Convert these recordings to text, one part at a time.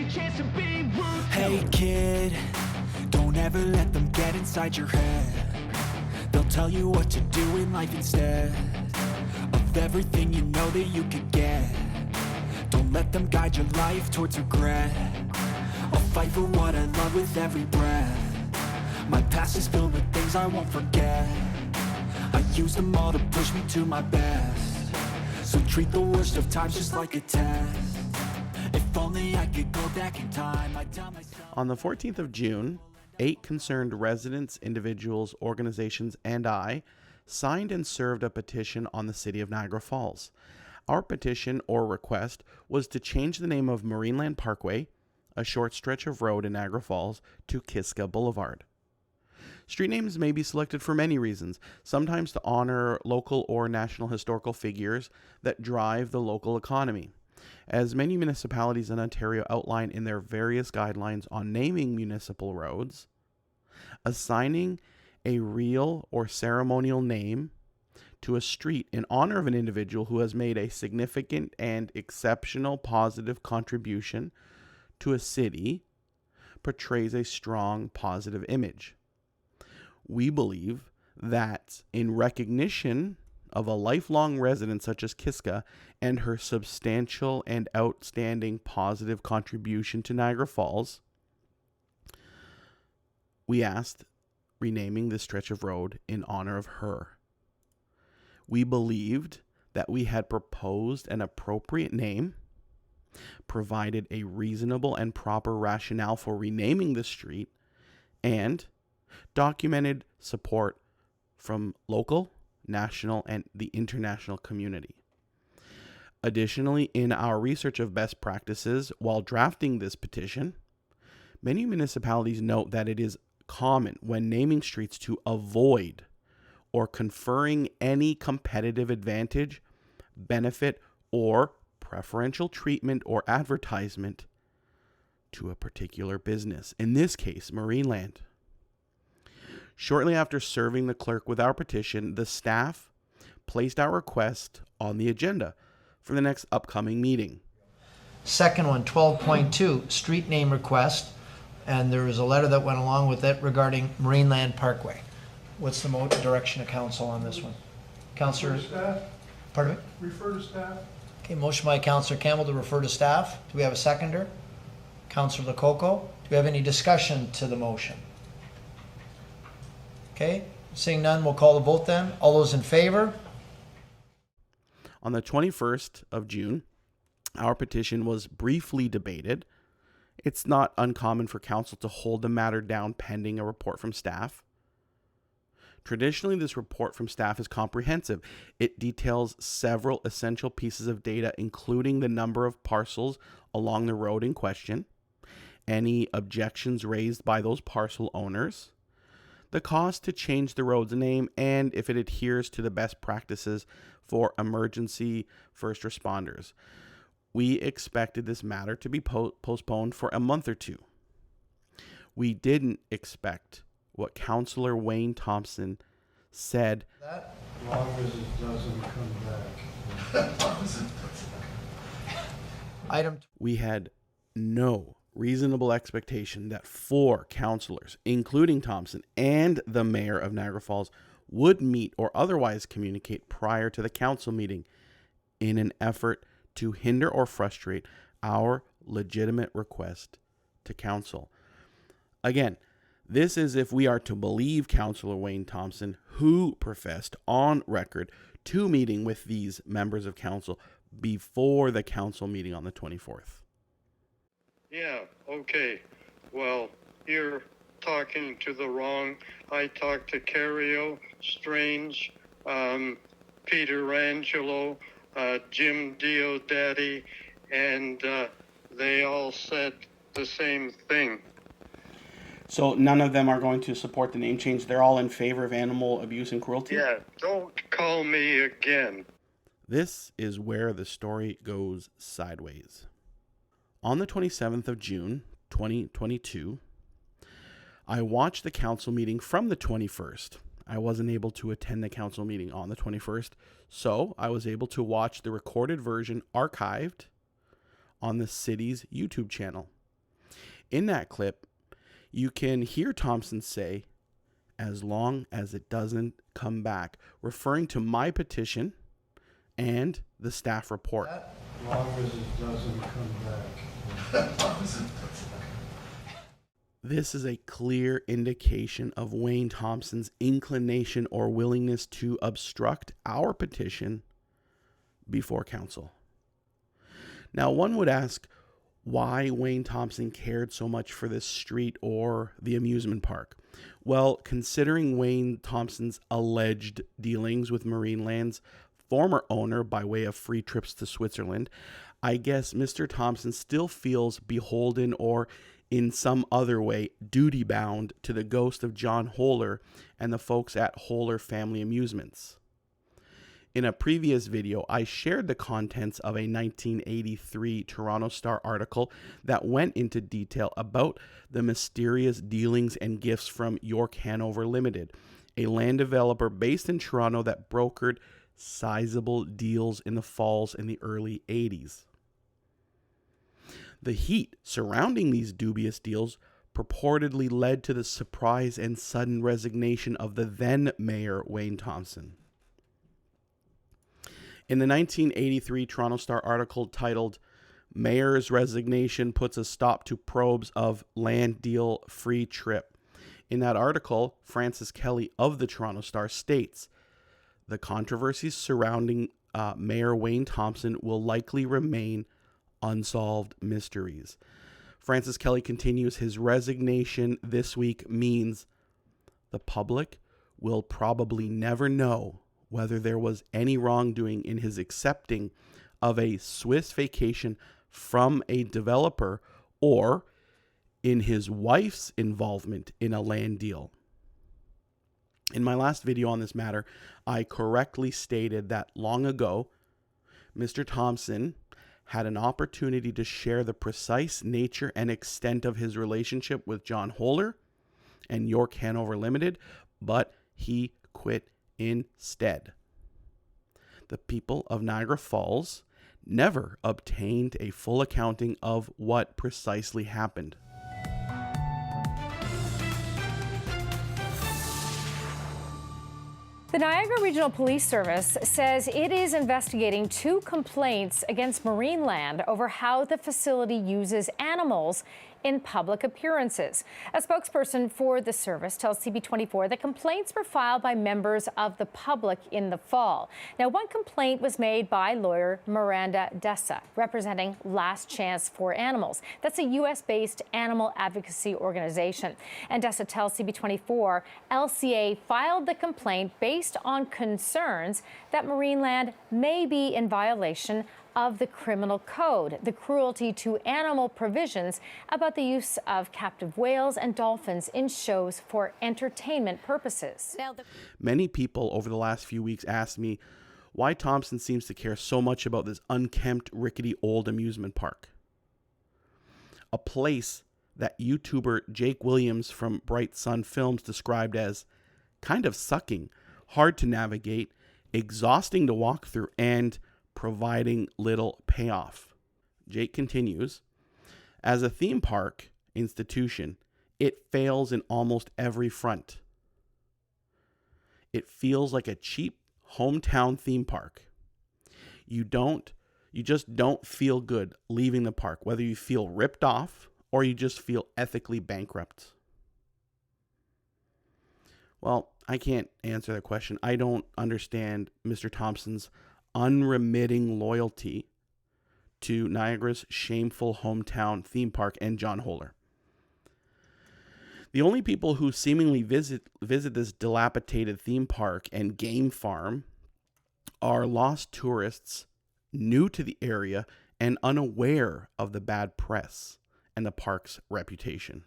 Hey kid, don't ever let them get inside your head. They'll tell you what to do in life instead of everything you know that you could get. Don't let them guide your life towards regret. I'll fight for what I love with every breath. My past is filled with things I won't forget. I use them all to push me to my best. So treat the worst of times just like a test. If only I could go back in time, I'd tell myself. On the 14th of June, 8 concerned residents, individuals, organizations, and I signed and served a petition on the City of Niagara Falls. Our petition or request was to change the name of Marineland Parkway, a short stretch of road in Niagara Falls, to Kiska Boulevard. Street names may be selected for many reasons, sometimes to honor local or national historical figures that drive the local economy. As many municipalities in Ontario outline in their various guidelines on naming municipal roads, assigning a real or ceremonial name to a street in honor of an individual who has made a significant and exceptional positive contribution to a city portrays a strong positive image. We believe that in recognition of a lifelong resident such as Kiska and her substantial and outstanding positive contribution to Niagara Falls, we asked renaming this stretch of road in honor of her. We believed that we had proposed an appropriate name, provided a reasonable and proper rationale for renaming the street, and documented support from local, national, and the international community. Additionally, in our research of best practices while drafting this petition, many municipalities note that it is common when naming streets to avoid or conferring any competitive advantage, benefit, or preferential treatment or advertisement to a particular business, in this case, Marineland. Shortly after serving the clerk with our petition, the staff placed our request on the agenda for the next upcoming meeting. Second one, 12.2, street name request, and there was a letter that went along with it regarding Marineland Parkway. What's the direction of council on this one? Councillor? Refer to staff. Pardon me? Refer to staff. Okay, motion by Councillor Campbell to refer to staff. Do we have a seconder? Councillor Lococo. Do we have any discussion to the motion? Okay, seeing none, we'll call the vote then. All those in favor? On the 21st of June, our petition was briefly debated. It's not uncommon for council to hold the matter down pending a report from staff. Traditionally, this report from staff is comprehensive. It details several essential pieces of data, including the number of parcels along the road in question, any objections raised by those parcel owners, the cost to change the road's name, and if it adheres to the best practices for emergency first responders. We expected this matter to be postponed for a month or two. We didn't expect what Councillor Wayne Thomson said. As long as it doesn't come back. We had no reasonable expectation that 4 councillors, including Thomson and the mayor of Niagara Falls, would meet or otherwise communicate prior to the council meeting in an effort to hinder or frustrate our legitimate request to council. Again, this is if we are to believe Councillor Wayne Thomson, who professed on record to meeting with these members of council before the council meeting on the 24th. Yeah, okay. Well, you're talking to the wrong. I talked to Cario, Strange, Peter Angelo, Jim Diodati, and they all said the same thing. So none of them are going to support the name change. They're all in favor of animal abuse and cruelty? Yeah, don't call me again. This is where the story goes sideways. On the 27th of June, 2022, I watched the council meeting from the 21st. I wasn't able to attend the council meeting on the 21st, so I was able to watch the recorded version archived on the city's YouTube channel. In that clip, you can hear Thomson say, "As long as it doesn't come back," referring to my petition and the staff report. As long as it doesn't come back. This is a clear indication of Wayne Thomson's inclination or willingness to obstruct our petition before council. Now, one would ask why Wayne Thomson cared so much for this street or the amusement park. Well, considering Wayne Thomson's alleged dealings with Marineland's former owner by way of free trips to Switzerland, I guess Mr. Thomson still feels beholden or in some other way duty-bound to the ghost of John Holler and the folks at Holler Family Amusements. In a previous video, I shared the contents of a 1983 Toronto Star article that went into detail about the mysterious dealings and gifts from York Hanover Limited, a land developer based in Toronto that brokered sizable deals in the falls in the early 80s. The heat surrounding these dubious deals purportedly led to the surprise and sudden resignation of the then mayor, Wayne Thomson. In the 1983 Toronto Star article titled, "Mayor's Resignation Puts a Stop to Probes of Land Deal Free Trip," in that article, Francis Kelly of the Toronto Star states, "The controversies surrounding Mayor Wayne Thomson will likely remain unsolved mysteries." Francis Kelly continues, "His resignation this week means the public will probably never know whether there was any wrongdoing in his accepting of a Swiss vacation from a developer or in his wife's involvement in a land deal." In my last video on this matter, I correctly stated that long ago, Mr. Thomson had an opportunity to share the precise nature and extent of his relationship with John Holler and York Hanover Limited, but he quit instead. The people of Niagara Falls never obtained a full accounting of what precisely happened. The Niagara Regional Police Service says it is investigating 2 complaints against Marineland over how the facility uses animals in public appearances. A spokesperson for the service tells CB24 that complaints were filed by members of the public in the fall. Now, one complaint was made by lawyer Miranda Dessa, representing Last Chance for Animals. That's a U.S.-based animal advocacy organization. And Dessa tells CB24 LCA filed the complaint based on concerns that Marineland may be in violation of the criminal code, the cruelty to animal provisions about the use of captive whales and dolphins in shows for entertainment purposes. Many people over the last few weeks asked me why Thomson seems to care so much about this unkempt, rickety old amusement park. A place that YouTuber Jake Williams from Bright Sun Films described as kind of sucking, hard to navigate, exhausting to walk through, and providing little payoff. Jake continues, "As a theme park institution, it fails in almost every front. It feels like a cheap hometown theme park. You just don't feel good leaving the park, whether you feel ripped off or you just feel ethically bankrupt." Well, I can't answer that question. I don't understand Mr. Thomson's unremitting loyalty to Niagara's shameful hometown theme park and John Holler. The only people who seemingly visit this dilapidated theme park and game farm are lost tourists new to the area and unaware of the bad press and the park's reputation.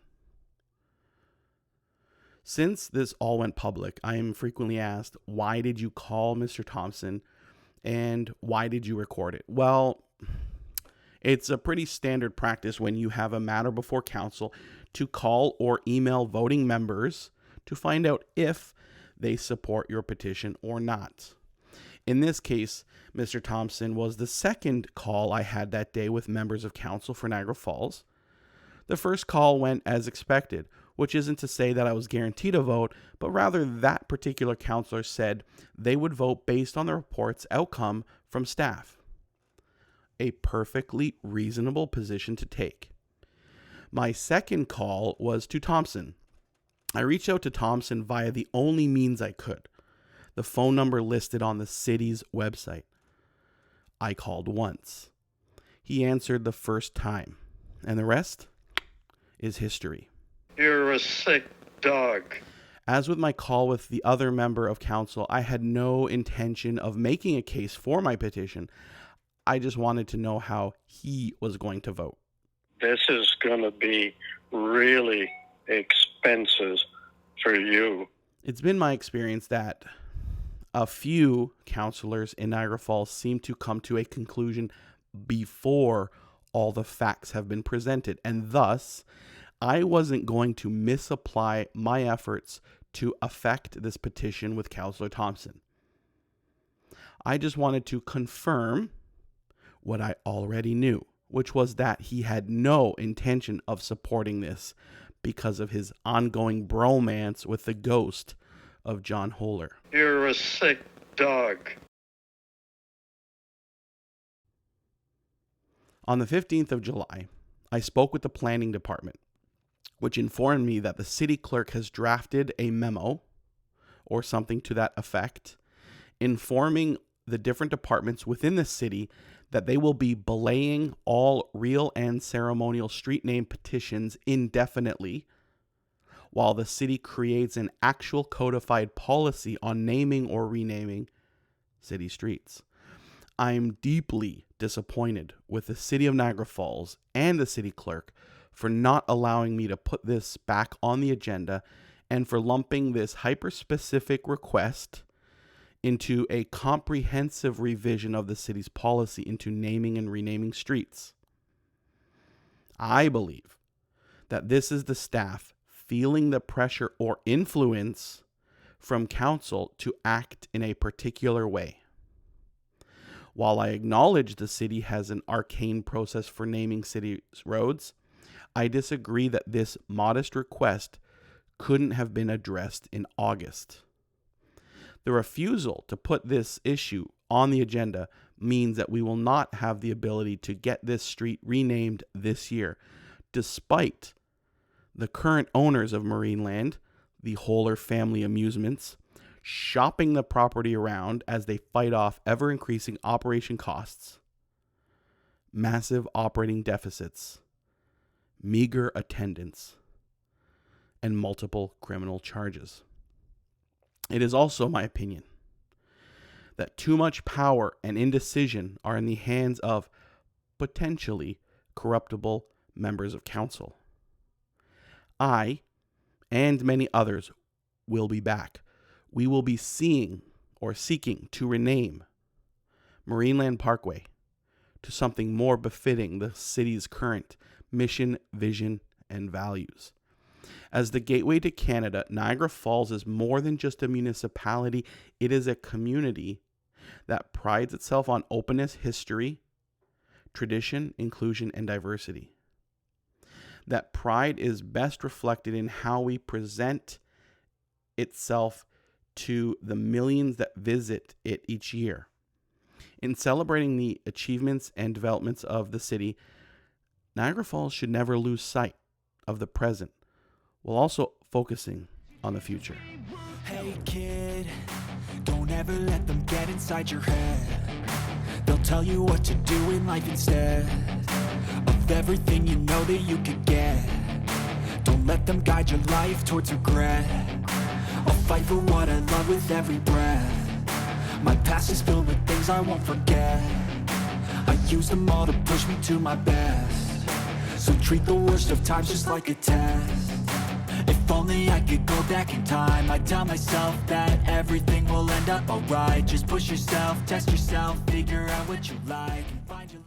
Since this all went public, I am frequently asked, why did you call Mr. Thomson and why did you record it? Well, it's a pretty standard practice when you have a matter before council to call or email voting members to find out if they support your petition or not. In this case, Mr. Thomson was the second call I had that day with members of council for Niagara Falls. The first call went as expected, which isn't to say that I was guaranteed a vote, but rather that particular counselor said they would vote based on the report's outcome from staff. A perfectly reasonable position to take. My second call was to Thomson. I reached out to Thomson via the only means I could, the phone number listed on the city's website. I called once. He answered the first time, and the rest is history. You're a sick dog. As with my call with the other member of council, I had no intention of making a case for my petition. I just wanted to know how he was going to vote. This is going to be really expensive for you. It's been my experience that a few councillors in Niagara Falls seem to come to a conclusion before all the facts have been presented, and thus I wasn't going to misapply my efforts to affect this petition with Councillor Thomson. I just wanted to confirm what I already knew, which was that he had no intention of supporting this because of his ongoing bromance with the ghost of John Holer. You're a sick dog. On the 15th of July, I spoke with the planning department, which informed me that the city clerk has drafted a memo, or something to that effect, informing the different departments within the city that they will be belaying all real and ceremonial street name petitions indefinitely, while the city creates an actual codified policy on naming or renaming city streets. I'm deeply disappointed with the City of Niagara Falls and the city clerk for not allowing me to put this back on the agenda and for lumping this hyper-specific request into a comprehensive revision of the city's policy into naming and renaming streets. I believe that this is the staff feeling the pressure or influence from council to act in a particular way. While I acknowledge the city has an arcane process for naming city roads, I disagree that this modest request couldn't have been addressed in August. The refusal to put this issue on the agenda means that we will not have the ability to get this street renamed this year, despite the current owners of Marineland, the Holer Family Amusements, shopping the property around as they fight off ever-increasing operation costs, massive operating deficits, meager attendance, and multiple criminal charges. It is also my opinion that too much power and indecision are in the hands of potentially corruptible members of council. I, and many others, will be back. We will be seeking to rename Marineland Parkway to something more befitting the city's current mission, vision, and values. As the gateway to Canada, Niagara Falls is more than just a municipality. It is a community that prides itself on openness, history, tradition, inclusion, and diversity. That pride is best reflected in how we present itself to the millions that visit it each year. In celebrating the achievements and developments of the city, Niagara Falls should never lose sight of the present, while also focusing on the future. Hey kid, don't ever let them get inside your head. They'll tell you what to do in life instead of everything you know that you could get. Don't let them guide your life towards regret. I'll fight for what I love with every breath. My past is filled with things I won't forget. I use them all to push me to my best. So treat the worst of times just like a test. If only I could go back in time, I'd tell myself that everything will end up alright. Just push yourself, test yourself, figure out what you like, and find your